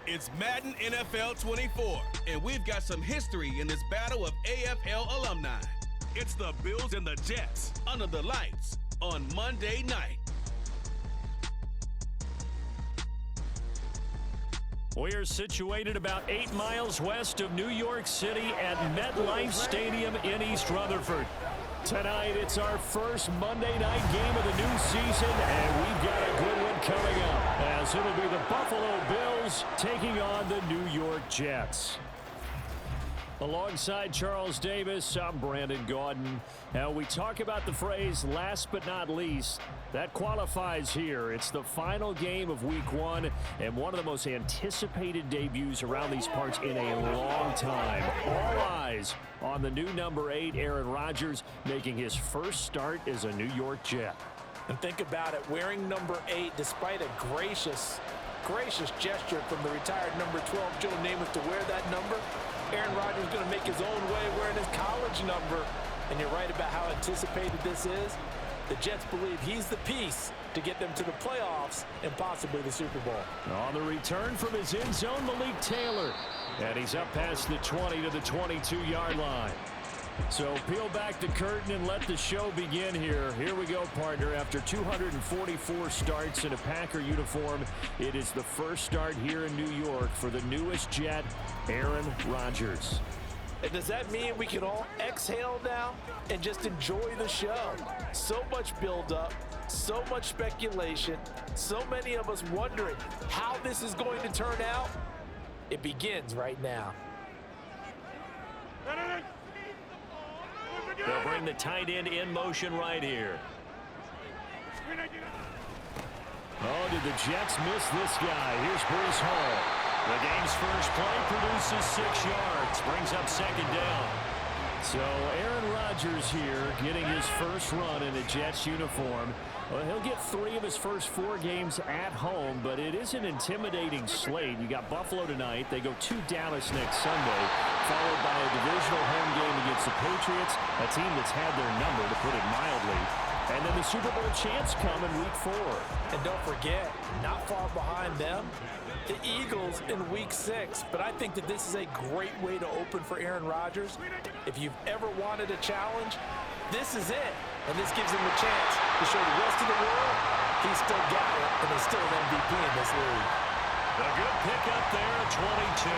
It's Madden NFL 24, and we've got some history in this battle of AFL alumni. It's the Bills and the Jets under the lights on Monday night. We're situated about 8 miles west of New York City at MetLife Stadium in East Rutherford. Tonight, it's our first Monday night game of the new season, and we've got a good one coming up, as it'll be the Buffalo Bills taking on the New York Jets. Alongside Charles Davis, I'm Brandon Gaudin. Now, we talk about the phrase last but not least. That qualifies here. It's the final game of Week 1 and one of the most anticipated debuts around these parts in a long time. All eyes on the new number 8, Aaron Rodgers, making his first start as a New York Jet. And think about it, wearing number 8, despite a gracious gesture from the retired number 12, Joe Namath, to wear that number, Aaron Rodgers is going to make his own way wearing his college number. And you're right about how anticipated this is. The Jets believe he's the piece to get them to the playoffs and possibly the Super Bowl. On the return from his end zone, Malik Taylor. And he's up past the 20 to the 22-yard line. So peel back the curtain and let the show begin here. Here we go, partner. After 244 starts in a Packer uniform, it is the first start here in New York for the newest Jet, Aaron Rodgers. And does that mean we can all exhale now and just enjoy the show? So much buildup, so much speculation, so many of us wondering how this is going to turn out. It begins right now. They'll bring the tight end in motion right here. Oh, did the Jets miss this guy? Here's Breece Hall. The game's first play produces 6 yards, brings up second down. So Aaron Rodgers here getting his first run in a Jets uniform. Well, he'll get 3 of his first 4 games at home, but it is an intimidating slate. You got Buffalo tonight. They go to Dallas next Sunday, followed by a divisional home game against the Patriots, a team that's had their number, to put it mildly. And then the Super Bowl champs come in Week 4. And don't forget, not far behind them, the Eagles in Week 6. But I think that this is a great way to open for Aaron Rodgers. If you've ever wanted a challenge, this is it. And this gives him a chance to show the rest of the world he's still got it, and he's still an MVP in this league. A good pick up there at 22.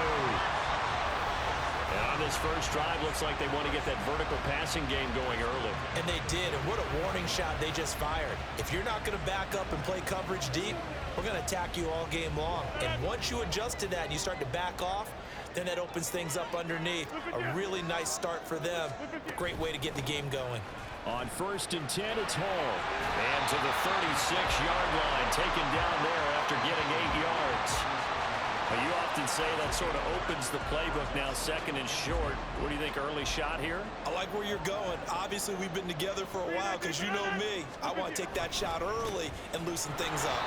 And on this first drive, looks like they want to get that vertical passing game going early. And they did, and what a warning shot they just fired. If you're not going to back up and play coverage deep, we're going to attack you all game long. And once you adjust to that and you start to back off, then that opens things up underneath. A really nice start for them. Great way to get the game going. On 1st and 10, it's Hall. And to the 36-yard line, taken down there after getting 8 yards. Well, you often say that sort of opens the playbook now, 2nd and short. What do you think, early shot here? I like where you're going. Obviously, we've been together for a while because you know me. I want to take that shot early and loosen things up.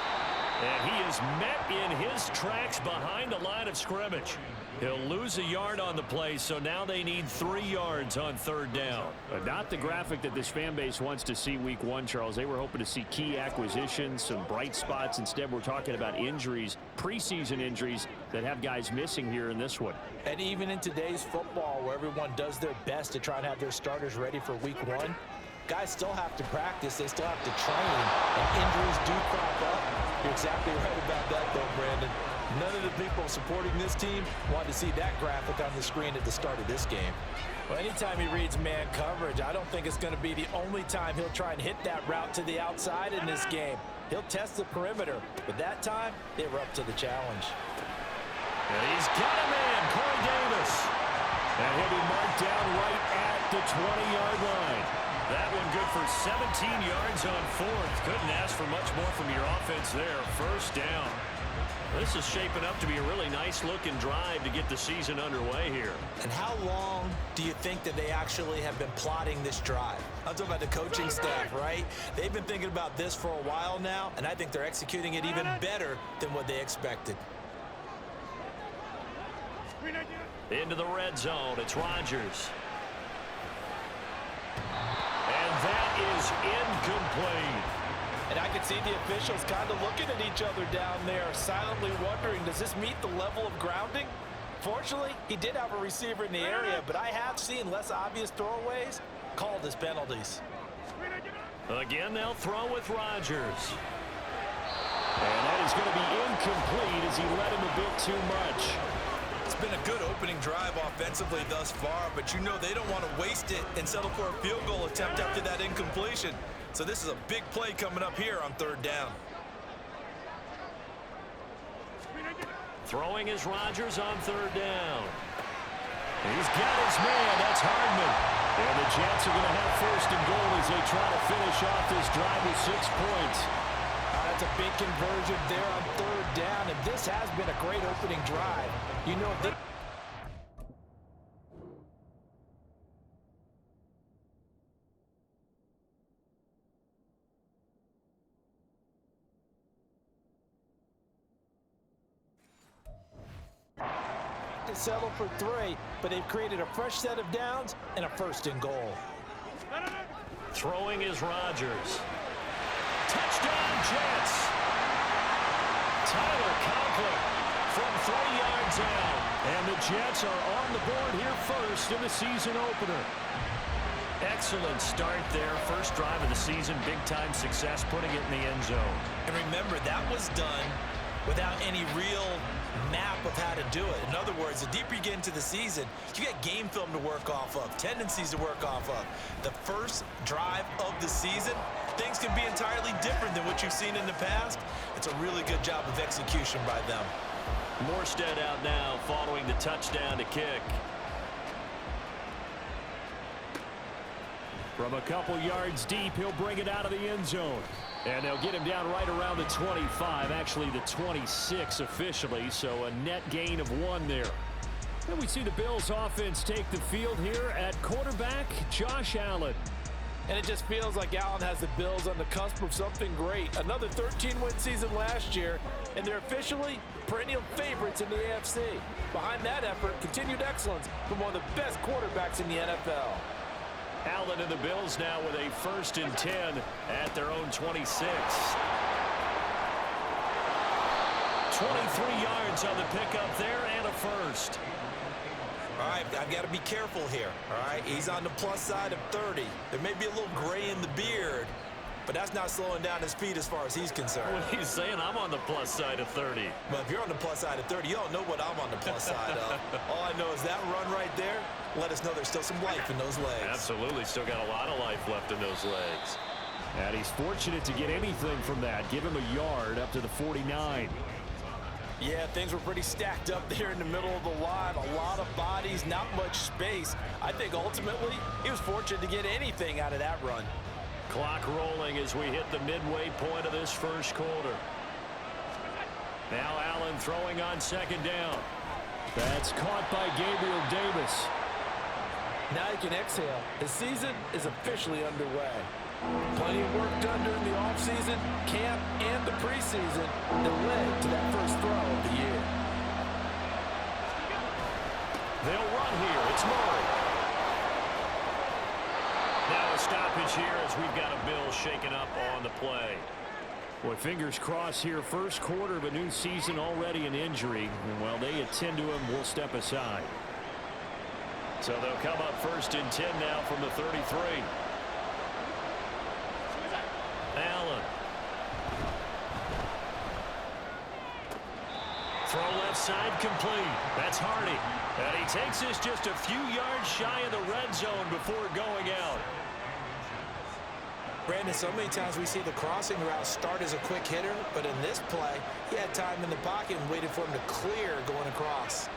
And he is met in his tracks behind the line of scrimmage. He'll lose a yard on the play, so now they need 3 yards on 3rd down. But not the graphic that this fan base wants to see Week 1, Charles. They were hoping to see key acquisitions, some bright spots. Instead, we're talking about injuries, preseason injuries that have guys missing here in this one. And even in today's football, where everyone does their best to try and have their starters ready for Week 1, guys still have to practice. They still have to train, and injuries do crop up. You're exactly right about that, though, Brandon. None of the people supporting this team want to see that graphic on the screen at the start of this game. Well, anytime he reads man coverage, I don't think it's going to be the only time he'll try and hit that route to the outside in this game. He'll test the perimeter, but that time, they were up to the challenge. And he's got a man, Corey Davis. And he'll be marked down right at the 20-yard line. That one good for 17 yards on 4th. Couldn't ask for much more from your offense there. 1st down. This is shaping up to be a really nice-looking drive to get the season underway here. And how long do you think that they actually have been plotting this drive? I'm talking about the coaching staff, right? They've been thinking about this for a while now, and I think they're executing it even better than what they expected. Into the red zone, it's Rodgers. And that is incomplete. And I can see the officials kind of looking at each other down there, silently wondering, does this meet the level of grounding? Fortunately, he did have a receiver in the area, but I have seen less obvious throwaways called as penalties. Again, they'll throw with Rodgers. And that is going to be incomplete as he led him a bit too much. It's been a good opening drive offensively thus far, but you know they don't want to waste it and settle for a field goal attempt after that incompletion. So this is a big play coming up here on third down. Throwing is Rodgers on third down. He's got his man. That's Hardman. And the Jets are going to have first and goal as they try to finish off this drive with 6 points. That's a big conversion there on third down, and this has been a great opening drive. You know, to settle for 3, but they've created a fresh set of downs and a first and goal. Throwing is Rodgers. Touchdown, Jets. Tyler Conklin from 3 yards out. And the Jets are on the board here first in the season opener. Excellent start there. First drive of the season. Big-time success putting it in the end zone. And remember, that was done without any real map of how to do it. In other words, the deeper you get into the season, you get game film to work off of, tendencies to work off of. The first drive of the season, things can be entirely different than what you've seen in the past. It's a really good job of execution by them. Morstead out now following the touchdown to kick. From a couple yards deep, he'll bring it out of the end zone. And they'll get him down right around the 25, actually the 26 officially, so a net gain of 1 there. And we see the Bills offense take the field here at quarterback, Josh Allen. And it just feels like Allen has the Bills on the cusp of something great. Another 13-win season last year, and they're officially perennial favorites in the AFC. Behind that effort, continued excellence from one of the best quarterbacks in the NFL. Allen and the Bills now with a 1st and 10 at their own 26. 23 yards on the pickup there and a first. All right, I've got to be careful here, all right? He's on the plus side of 30. There may be a little gray in the beard, but that's not slowing down his speed as far as he's concerned. Well, he's saying I'm on the plus side of 30. Well, if you're on the plus side of 30, you don't know what I'm on the plus side of. All I know is that run right there let us know there's still some life in those legs. Absolutely, still got a lot of life left in those legs. And he's fortunate to get anything from that. Give him a yard up to the 49. Yeah, things were pretty stacked up there in the middle of the line. A lot of bodies, not much space. I think ultimately he was fortunate to get anything out of that run. Clock rolling as we hit the midway point of this first quarter. Now Allen throwing on 2nd down. That's caught by Gabriel Davis. Now you can exhale. The season is officially underway. Plenty of work done during the offseason, camp, and the preseason that led to that first throw of the year. They'll run here. It's Murray. Now a stoppage here as we've got a Bill shaken up on the play. Boy, fingers crossed here. First quarter of a new season, already an injury. And while they attend to him, we'll step aside. So they'll come up 1st and 10 now from the 33. Allen. Throw left side complete. That's Hardy. And he takes this just a few yards shy of the red zone before going out. Brandon, so many times we see the crossing route start as a quick hitter, but in this play, he had time in the pocket and waited for him to clear going across.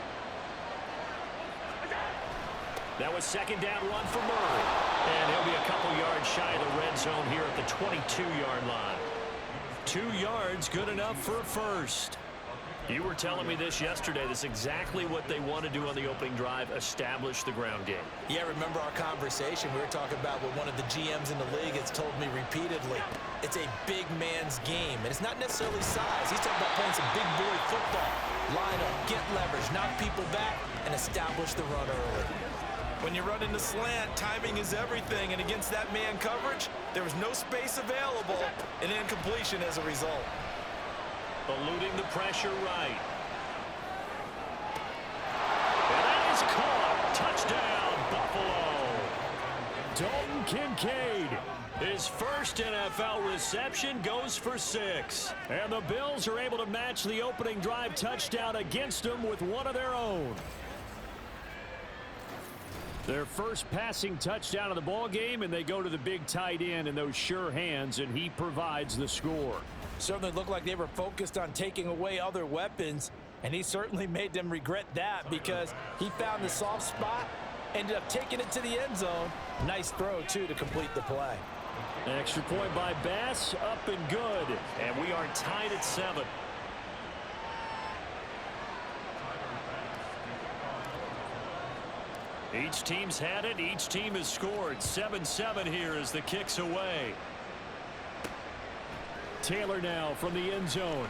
That was 2nd down run for Murray. And he'll be a couple yards shy of the red zone here at the 22-yard line. 2 yards, good enough for a first. You were telling me this yesterday. This is exactly what they want to do on the opening drive, establish the ground game. Yeah, remember our conversation? We were talking about what one of the GMs in the league has told me repeatedly. It's a big man's game, and it's not necessarily size. He's talking about playing some big boy football. Line up, get leverage, knock people back, and establish the run early. When you run in the slant, timing is everything, and against that man coverage, there was no space available, and an incompletion as a result. Eluding the pressure right. And that is caught. Touchdown, Buffalo. Dalton Kincaid. His first NFL reception goes for 6. And the Bills are able to match the opening drive touchdown against them with one of their own. Their first passing touchdown of the ball game, and they go to the big tight end in those sure hands, and he provides the score. Certainly looked like they were focused on taking away other weapons, and he certainly made them regret that because he found the soft spot, ended up taking it to the end zone. Nice throw, too, to complete the play. Extra point by Bass, up and good. And we are tied at 7. Each team's had it. Each team has scored. 7-7 here as the kick's away. Taylor now from the end zone.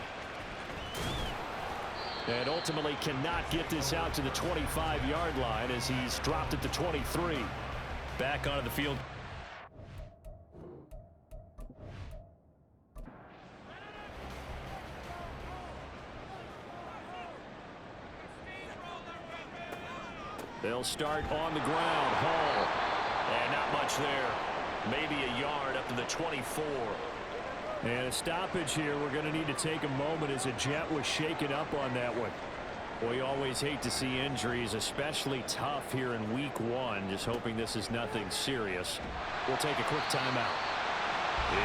And ultimately cannot get this out to the 25-yard line as he's dropped at the 23. Back onto the field. They'll start on the ground. Hall. And not much there. Maybe a yard up to the 24. And a stoppage here. We're going to need to take a moment as a Jet was shaken up on that one. We always hate to see injuries, especially tough here in week 1. Just hoping this is nothing serious. We'll take a quick timeout.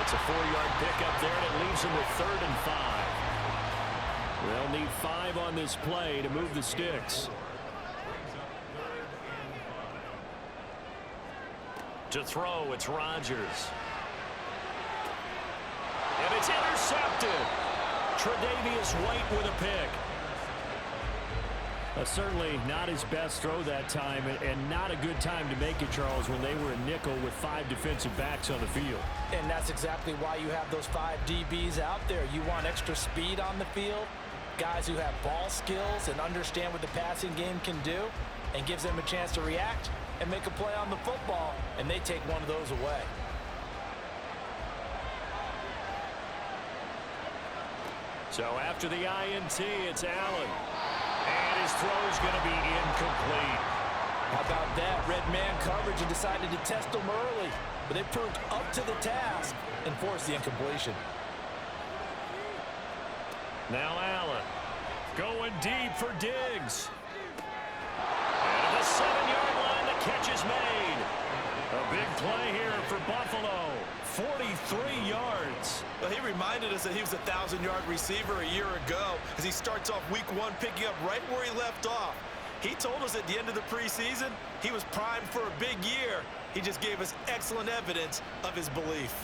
It's a 4-yard pickup there, and it leaves them with 3rd and 5. They'll need 5 on this play to move the sticks. To throw, it's Rodgers. And it's intercepted. Tre'Davious White with a pick. Certainly not his best throw that time, and not a good time to make it, Charles, when they were a nickel with 5 defensive backs on the field. And that's exactly why you have those 5 DBs out there. You want extra speed on the field, guys who have ball skills and understand what the passing game can do, and gives them a chance to react and make a play on the football, and they take one of those away. So after the INT, it's Allen. And his throw's going to be incomplete. How about that? Red man coverage and decided to test them early, but they proved up to the task and forced the incompletion. Now Allen going deep for Diggs. And at the 7-yard line, the catch is made. A big play here for Buffalo. 43 yards. Well, he reminded us that he was a 1,000-yard receiver a year ago as he starts off week 1 picking up right where he left off. He told us at the end of the preseason he was primed for a big year. He just gave us excellent evidence of his belief.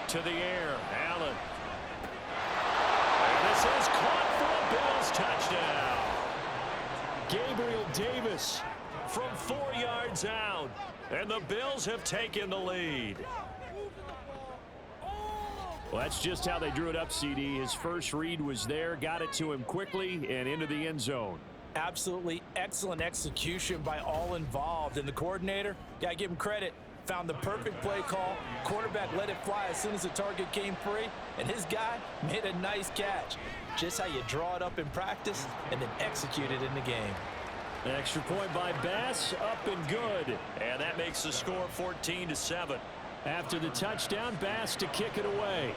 To the air, Allen. And this is caught for a Bills touchdown. Gabriel Davis from 4 yards out. And the Bills have taken the lead. Well, that's just how they drew it up, CD. His first read was there, got it to him quickly, and into the end zone. Absolutely excellent execution by all involved. And the coordinator, gotta give him credit, found the perfect play call. Quarterback let it fly as soon as the target came free, and his guy made a nice catch. Just how you draw it up in practice and then execute it in the game. An extra point by Bass, up and good. And that makes the score 14-7. After the touchdown, Bass to kick it away.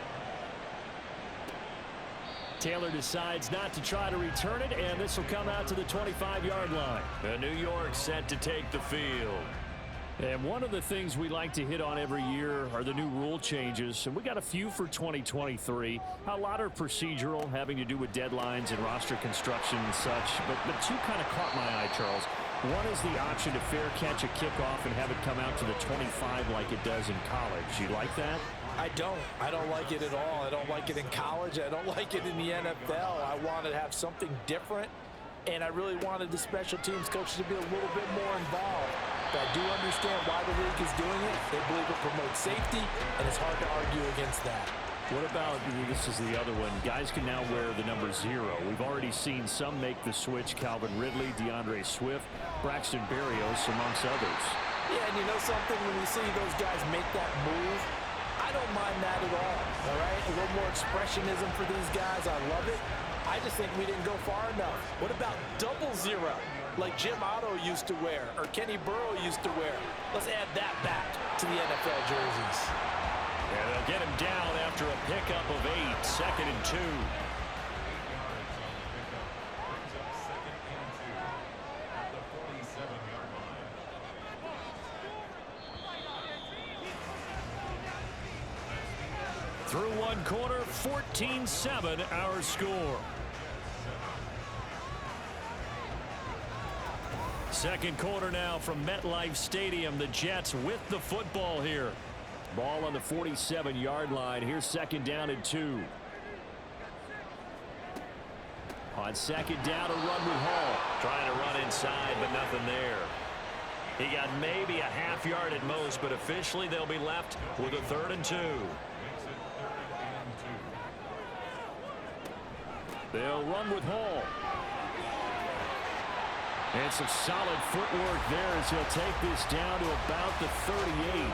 Taylor decides not to try to return it, and this will come out to the 25-yard line. And New York set to take the field. And one of the things we like to hit on every year are the new rule changes, and we got a few for 2023. A lot are procedural, having to do with deadlines and roster construction and such, but two kind of caught my eye, Charles. One is the option to fair catch a kickoff and have it come out to the 25 like it does in college. You like that? I don't like it at all. I don't like it in college. I don't like it in the NFL. I want to have something different, and I really wanted the special teams coaches to be a little bit more involved. I do understand why the league is doing it. They believe it promotes safety, and it's hard to argue against that. What about, this is the other one, guys can now wear the number 0. We've already seen some make the switch, Calvin Ridley, DeAndre Swift, Braxton Berrios, amongst others. Yeah, and you know something, when we see those guys make that move, I don't mind that at all right? A little more expressionism for these guys, I love it. I just think we didn't go far enough. What about 00, like Jim Otto used to wear, or Kenny Burrow used to wear? Let's add that back to the NFL jerseys. Yeah, they'll get him down after a pickup of 8, 2nd and 2. Through one quarter, 14-7 our score. Second quarter now from MetLife Stadium. The Jets with the football here. Ball on the 47-yard line. Here's 2nd down and 2. On 2nd down, a run with Hall. Trying to run inside, but nothing there. He got maybe a half yard at most, but officially they'll be left with a 3rd and 2. They'll run with Hall. And some solid footwork there as he'll take this down to about the 38.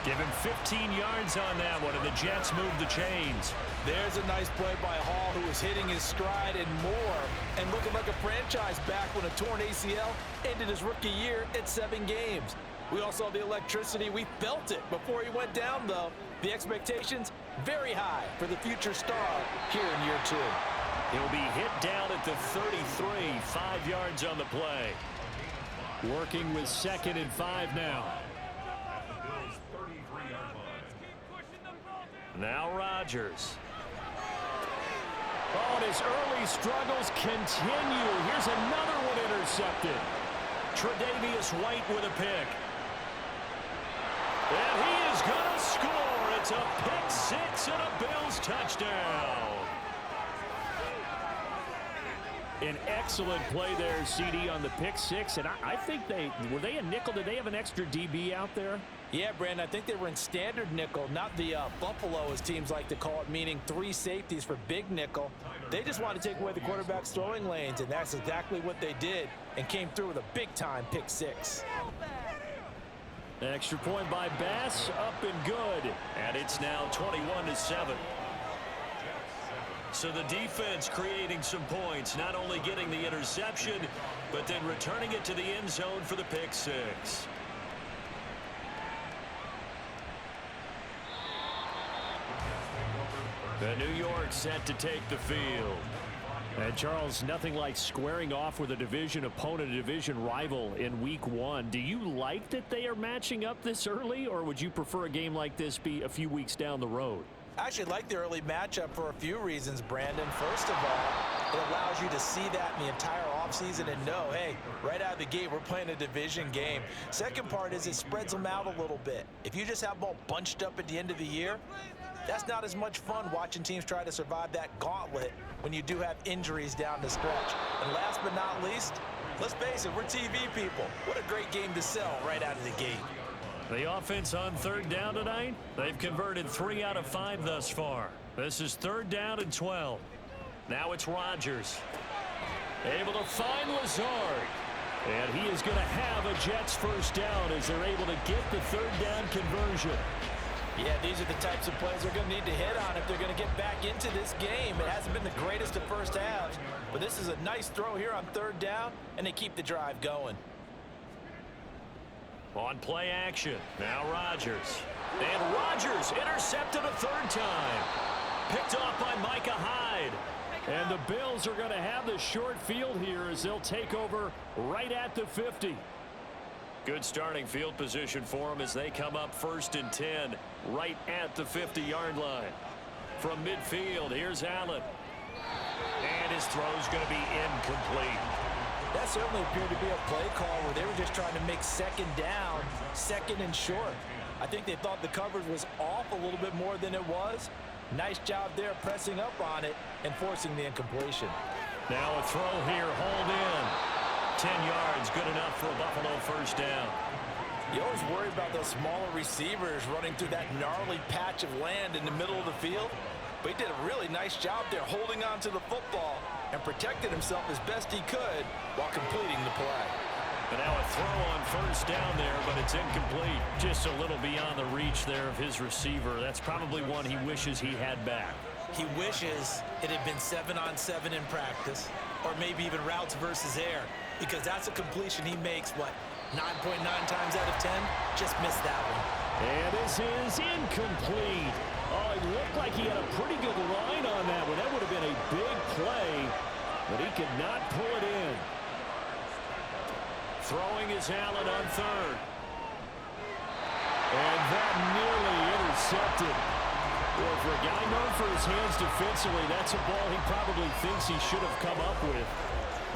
Give him 15 yards on that one, and the Jets move the chains. There's a nice play by Hall, who was hitting his stride and more, and looking like a franchise back when a torn ACL ended his rookie year at 7 games. We all saw the electricity. We felt it before he went down, though. The expectations very high for the future star here in year 2. He'll be hit down at the 33, 5 yards on the play. Working with 2nd and 5 now. Now Rodgers. Oh, and his early struggles continue. Here's another one intercepted. Tre'Davious White with a pick. And he is going to score. It's a pick 6 and a Bills touchdown. An excellent play there, CD, on the pick 6. And I think were they a nickel? Did they have an extra DB out there? Yeah, Brandon, I think they were in standard nickel, not the Buffalo, as teams like to call it, meaning 3 safeties for big nickel. They just want to take away the quarterback's throwing lanes, and that's exactly what they did, and came through with a big-time pick 6. Extra point by Bass, up and good. And it's now 21-7. So the defense creating some points, not only getting the interception, but then returning it to the end zone for the pick 6. The New York set to take the field. And Charles, nothing like squaring off with a division opponent, a division rival in week 1. Do you like that they are matching up this early, or would you prefer a game like this be a few weeks down the road? I actually like the early matchup for a few reasons, Brandon. First of all, it allows you to see that in the entire offseason and know, hey, right out of the gate, we're playing a division game. Second part is it spreads them out a little bit. If you just have them all bunched up at the end of the year, that's not as much fun watching teams try to survive that gauntlet when you do have injuries down the stretch. And last but not least, let's face it, we're TV people. What a great game to sell right out of the gate. The offense on 3rd down tonight, they've converted 3 out of 5 thus far. This is 3rd down and 12. Now it's Rodgers. Able to find Lazard. And he is going to have a Jets first down as they're able to get the 3rd down conversion. Yeah, these are the types of plays they're going to need to hit on if they're going to get back into this game. It hasn't been the greatest of first halves, but this is a nice throw here on 3rd down, and they keep the drive going. On play action, now Rodgers. And Rodgers intercepted a 3rd time. Picked off by Micah Hyde. And the Bills are going to have the short field here as they'll take over right at the 50. Good starting field position for them as they come up 1st and 10 right at the 50-yard line. From midfield, here's Allen. And his throw's going to be incomplete. That certainly appeared to be a play call where they were just trying to make 2nd down, 2nd and short. I think they thought the coverage was off a little bit more than it was. Nice job there pressing up on it and forcing the incompletion. Now a throw here, hold in. 10 yards, good enough for a Buffalo first down. You always worry about those smaller receivers running through that gnarly patch of land in the middle of the field. But he did a really nice job there holding on to the football and protected himself as best he could while completing the play. And now a throw on first down there, but it's incomplete. Just a little beyond the reach there of his receiver. That's probably one he wishes he had back. He wishes it had been 7-on-7 in practice, or maybe even routes versus air, because that's a completion he makes, what, 9.9 times out of 10? Just missed that one. And this is incomplete. Oh, it looked like he had a pretty good line on that one. That would have been a big play, but he could not pull it in. Throwing is Allen on third. And that nearly intercepted. Well, for a guy known for his hands defensively, that's a ball he probably thinks he should have come up with.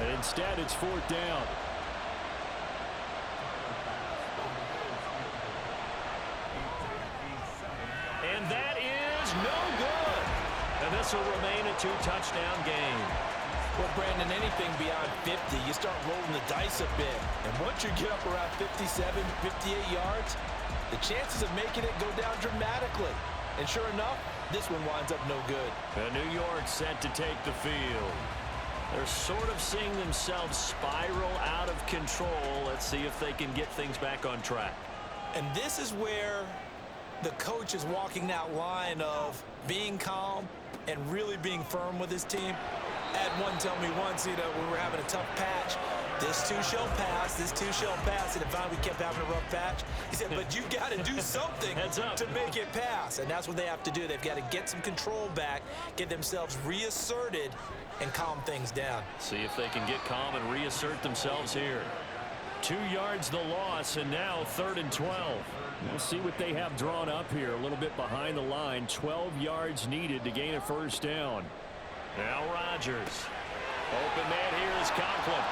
And instead, it's fourth down. And that is no good. And this will remain a two-touchdown game. Well, Brandon, anything beyond 50, you start rolling the dice a bit. And once you get up around 57, 58 yards, the chances of making it go down dramatically. And sure enough, this one winds up no good. And New York set to take the field. They're sort of seeing themselves spiral out of control. Let's see if they can get things back on track. And this is where the coach is walking that line of being calm and really being firm with his team. I had one tell me once, you know, we were having a tough patch. This too shall pass, this too shall pass. And if finally we kept having a rough patch, he said, but you've got to do something to make it pass. And that's what they have to do. They've got to get some control back, get themselves reasserted, and calm things down. See if they can get calm and reassert themselves here. 2 yards the loss, and now 3rd and 12. We'll see what they have drawn up here. A little bit behind the line. 12 yards needed to gain a first down. Now Rodgers. Open man here is Conklin.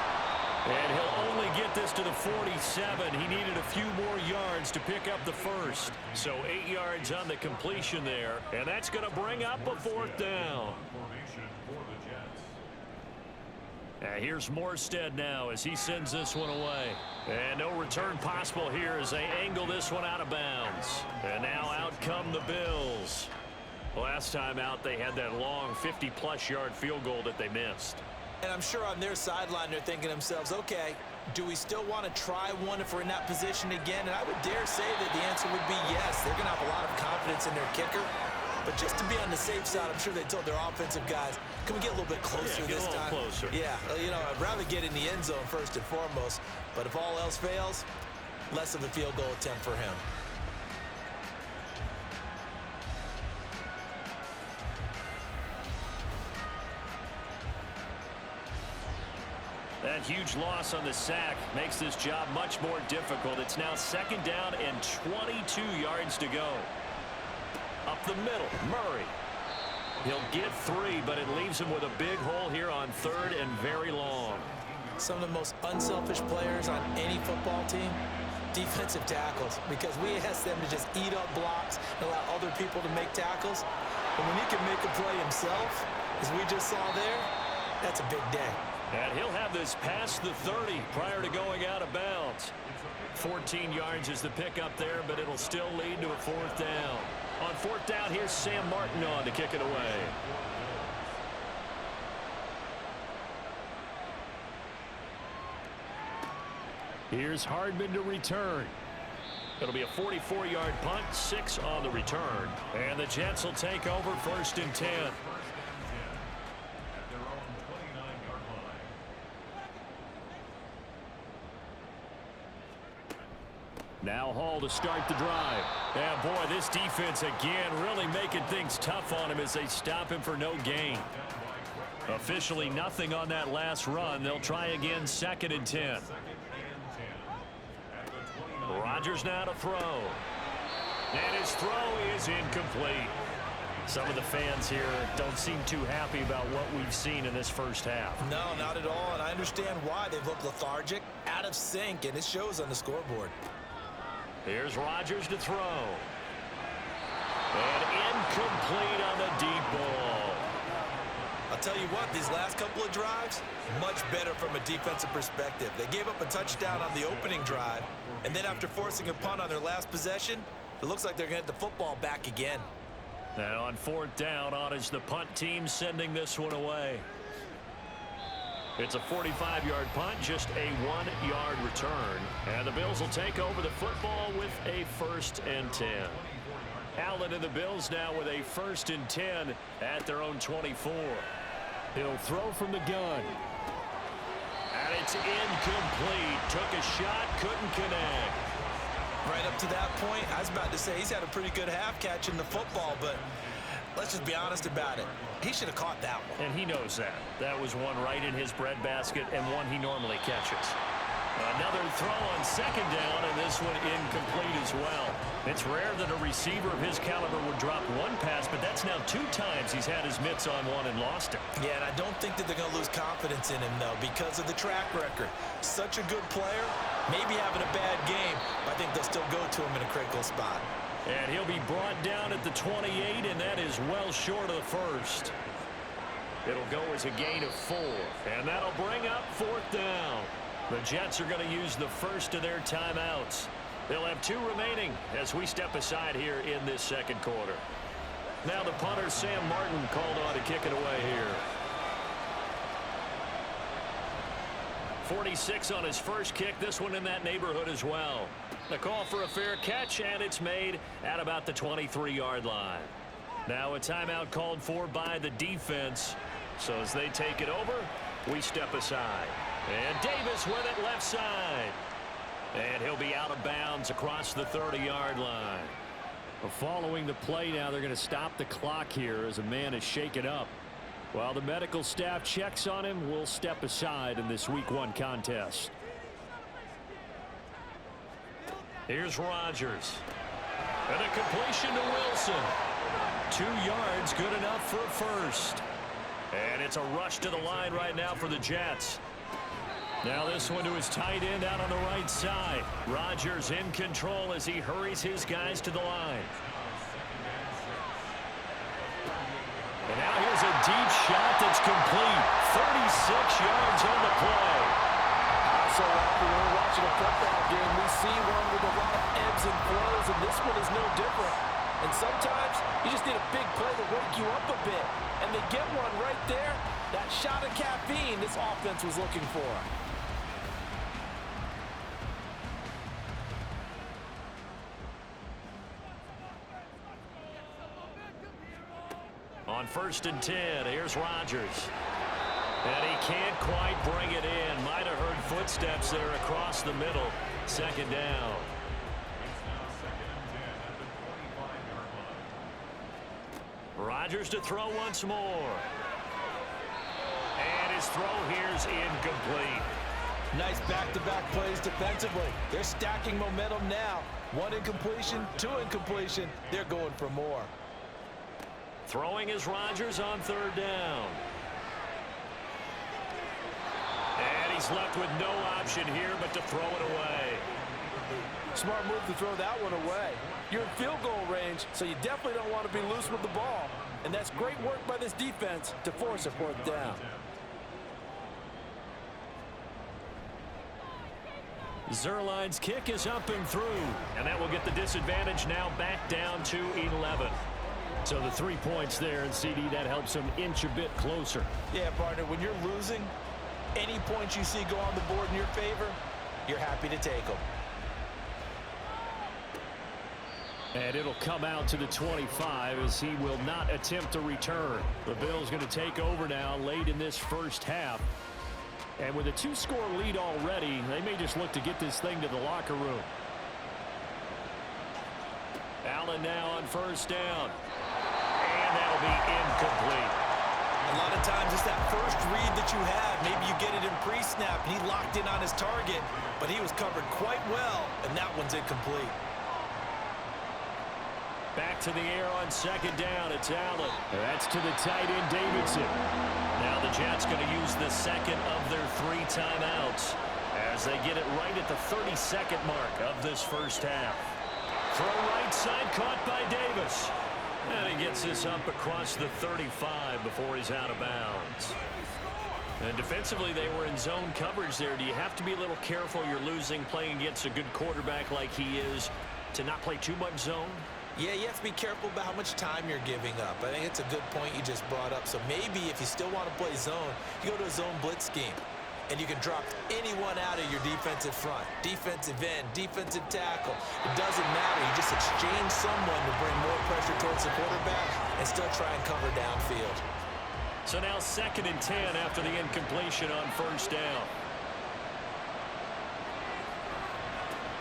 And he'll only get this to the 47. He needed a few more yards to pick up the first. So 8 yards on the completion there. And that's going to bring up a fourth down. Here's Morstead now as he sends this one away. And no return possible here as they angle this one out of bounds. And now out come the Bills. Last time out, they had that long 50-plus yard field goal that they missed. And I'm sure on their sideline, they're thinking to themselves, okay, do we still want to try one if we're in that position again? And I would dare say that the answer would be yes. They're going to have a lot of confidence in their kicker. But just to be on the safe side, I'm sure they told their offensive guys, can we get a little bit closer this time? Closer. Yeah, you know, I'd rather get in the end zone first and foremost. But if all else fails, less of a field goal attempt for him. That huge loss on the sack makes this job much more difficult. It's now 2nd down and 22 yards to go. Up the middle, Murray. He'll get 3, but it leaves him with a big hole here on 3rd and very long. Some of the most unselfish players on any football team, defensive tackles, because we ask them to just eat up blocks and allow other people to make tackles. But when he can make a play himself, as we just saw there, that's a big day. And he'll have this past the 30 prior to going out of bounds. 14 yards is the pickup there, but it'll still lead to a 4th down. On 4th down, here's Sam Martin on to kick it away. Here's Hardman to return. It'll be a 44-yard punt, 6 on the return. And the Jets will take over 1st and 10. Now Hall to start the drive. Yeah, boy, this defense again really making things tough on him as they stop him for no gain. Officially nothing on that last run. They'll try again 2nd and 10. Rodgers now to throw. And his throw is incomplete. Some of the fans here don't seem too happy about what we've seen in this first half. No, not at all, and I understand why. They look lethargic, out of sync, and it shows on the scoreboard. Here's Rodgers to throw. And incomplete on the deep ball. I'll tell you what, these last couple of drives, much better from a defensive perspective. They gave up a touchdown on the opening drive, and then after forcing a punt on their last possession, it looks like they're going to get the football back again. And on fourth down, on is the punt team sending this one away. It's a 45-yard punt, just a 1-yard return. And the Bills will take over the football with a 1st and 10. Allen and the Bills now with a 1st and 10 at their own 24. He'll throw from the gun. And it's incomplete. Took a shot, couldn't connect. Right up to that point, I was about to say he's had a pretty good half catching the football, but let's just be honest about it. He should have caught that one. And he knows that. That was one right in his breadbasket and one he normally catches. Another throw on 2nd down, and this one incomplete as well. It's rare that a receiver of his caliber would drop one pass, but that's now 2 times he's had his mitts on one and lost it. Yeah, and I don't think that they're going to lose confidence in him, though, because of the track record. Such a good player, maybe having a bad game, but I think they'll still go to him in a critical spot. And he'll be brought down at the 28, and that is well short of the 1st. It'll go as a gain of 4, and that'll bring up 4th down. The Jets are going to use the first of their timeouts. They'll have 2 remaining as we step aside here in this 2nd quarter. Now the punter, Sam Martin, called on to kick it away here. 46 on his first kick. This one in that neighborhood as well. The call for a fair catch, and it's made at about the 23-yard line. Now a timeout called for by the defense. So as they take it over, we step aside. And Davis with it left side. And he'll be out of bounds across the 30-yard line. Following the play now, they're going to stop the clock here as a man is shaken up. While the medical staff checks on him, we'll step aside in this Week 1 contest. Here's Rodgers. And a completion to Wilson. 2 yards, good enough for a first. And it's a rush to the line right now for the Jets. Now this one to his tight end out on the right side. Rodgers in control as he hurries his guys to the line. And now here's a deep shot that's complete. 36 yards on the play. So often when we're watching a football game, we see one with a lot of ebbs and flows, and this one is no different. And sometimes you just need a big play to wake you up a bit. And they get one right there. That shot of caffeine this offense was looking for. On 1st and 10, here's Rodgers. And he can't quite bring it in. Might have heard footsteps there across the middle. 2nd down. Rodgers to throw once more. And his throw here's incomplete. Nice back-to-back plays defensively. They're stacking momentum now. 1 incompletion, 2 incompletion. They're going for more. Throwing is Rodgers on 3rd down. And he's left with no option here but to throw it away. Smart move to throw that one away. You're in field goal range, so you definitely don't want to be loose with the ball. And that's great work by this defense to force a 4th down. Zerline's kick is up and through. And that will get the disadvantage now back down to 11. So the 3 points there, and CD, that helps him inch a bit closer. Yeah, partner, when you're losing, any points you see go on the board in your favor, you're happy to take them. And it'll come out to the 25 as he will not attempt to return. The Bills going to take over now late in this first half. And with a 2-score lead already, they may just look to get this thing to the locker room. Allen now on 1st down. And that'll be incomplete. A lot of times it's that first read that you have. Maybe you get it in pre-snap and he locked in on his target, but he was covered quite well, and that one's incomplete. Back to the air on 2nd down. It's Allen. That's to the tight end, Davidson. Now the Jets going to use the 2nd of their 3 timeouts as they get it right at the 32nd mark of this first half. Throw right side, caught by Davis. And he gets this up across the 35 before he's out of bounds. And defensively, they were in zone coverage there. Do you have to be a little careful? You're losing, playing against a good quarterback like he is, to not play too much zone? Yeah, you have to be careful about how much time you're giving up. I think it's a good point you just brought up. So maybe if you still want to play zone, you go to a zone blitz scheme. And you can drop anyone out of your defensive front. Defensive end, defensive tackle. It doesn't matter. You just exchange someone to bring more pressure towards the quarterback and still try and cover downfield. So now 2nd and 10 after the incompletion on first down.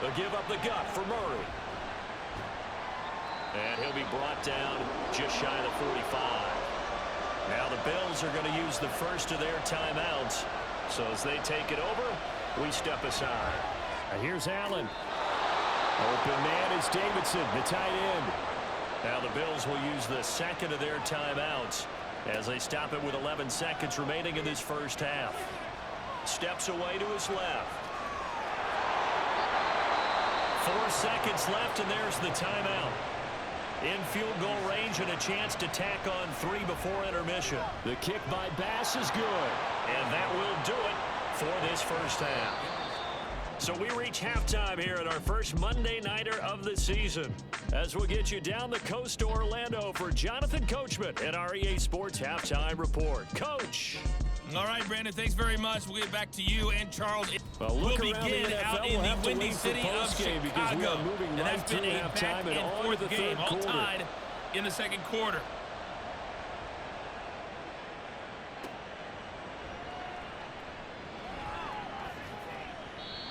They'll give up the gut for Murray. And he'll be brought down just shy of the 45. Now the Bills are going to use the first of their timeouts. So as they take it over, we step aside. And here's Allen. Open man is Davidson, the tight end. Now the Bills will use the second of their timeouts as they stop it with 11 seconds remaining in this first half. Steps away to his left. 4 seconds left, and there's the timeout. In field goal range and a chance to tack on 3 before intermission. The kick by Bass is good. And that will do it for this first half. So we reach halftime here at our first Monday Nighter of the season. As we'll get you down the coast to Orlando for Jonathan Coachman at our EA Sports Halftime Report. Coach. All right, Brandon, thanks very much. We'll get back to you and Charles. Well, we'll begin out in the windy city of Chicago. Because we are moving and right that's been a halftime back and forth game, all tied in the second quarter.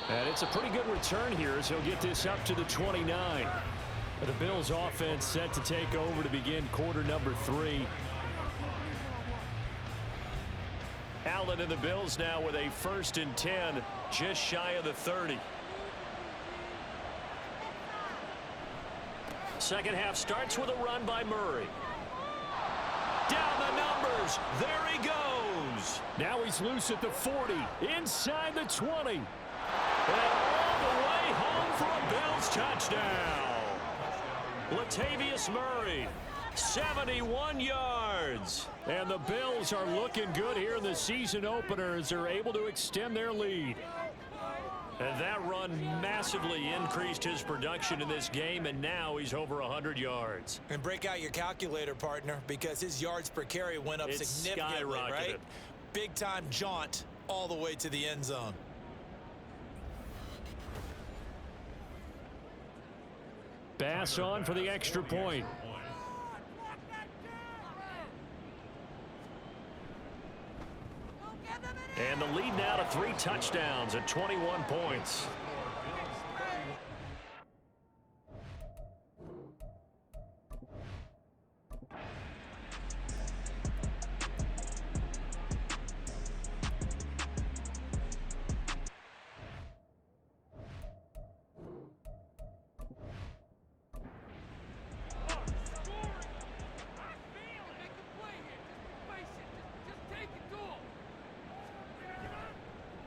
And it's a pretty good return here as he'll get this up to the 29. The Bills offense set to take over to begin quarter number 3. Allen and the Bills now with a 1st and 10, just shy of the 30. Second half starts with a run by Murray. Down the numbers. There he goes. Now he's loose at the 40, inside the 20. And all the way home for a Bills touchdown. Latavius Murray, 71 yards. And the Bills are looking good here in the season opener as they're able to extend their lead. And that run massively increased his production in this game, and now he's over 100 yards. And break out your calculator, partner, because his yards per carry went up significantly, right? Big-time jaunt all the way to the end zone. Bass on for the extra point. And the lead now to 3 touchdowns at 21 points.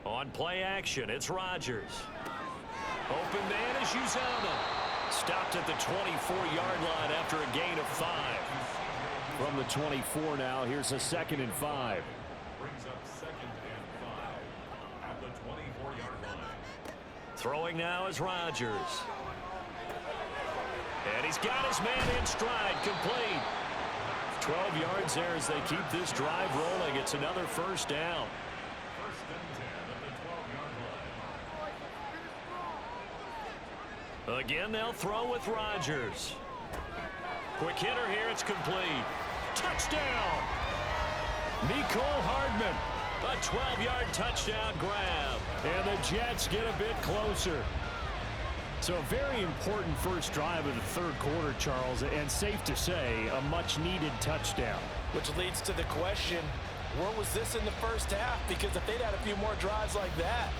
On play action, it's Rodgers. Open man is Uzama. Stopped at the 24-yard line after a gain of 5. From the 24 now, here's a 2nd and 5. Brings up 2nd and 5 at the 24-yard line. Throwing now is Rodgers. And he's got his man in stride, complete. 12 yards there as they keep this drive rolling. It's another first down. Again, they'll throw with Rodgers. Quick hitter here, it's complete. Touchdown! Mecole Hardman, a 12-yard touchdown grab. And the Jets get a bit closer. So a very important first drive of the third quarter, Charles, and safe to say, a much-needed touchdown. Which leads to the question, where was this in the first half? Because if they'd had a few more drives like that,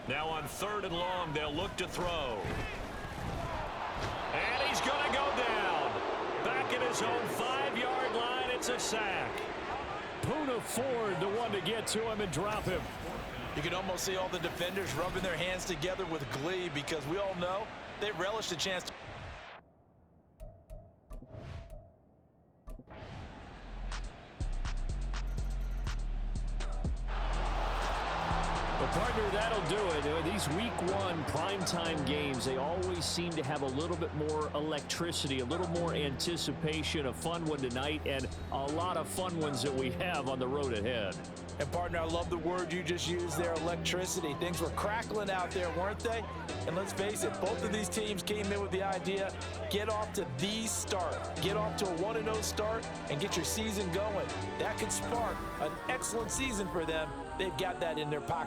Now on 3rd and long, they'll look to throw. And he's going to go down. Back at his own 5-yard line, it's a sack. Poona Ford, the one to get to him and drop him. You can almost see all the defenders rubbing their hands together with glee because we all know they relish the chance to. Partner, that'll do it. These week 1 primetime games, they always seem to have a little bit more electricity, a little more anticipation. A fun one tonight, and a lot of fun ones that we have on the road ahead. And partner, I love the word you just used there, electricity. Things were crackling out there, weren't they? And let's face it, both of these teams came in with the idea, get off to the start. Get off to a 1-0 start and get your season going. That could spark an excellent season for them. They've got that in their pocket.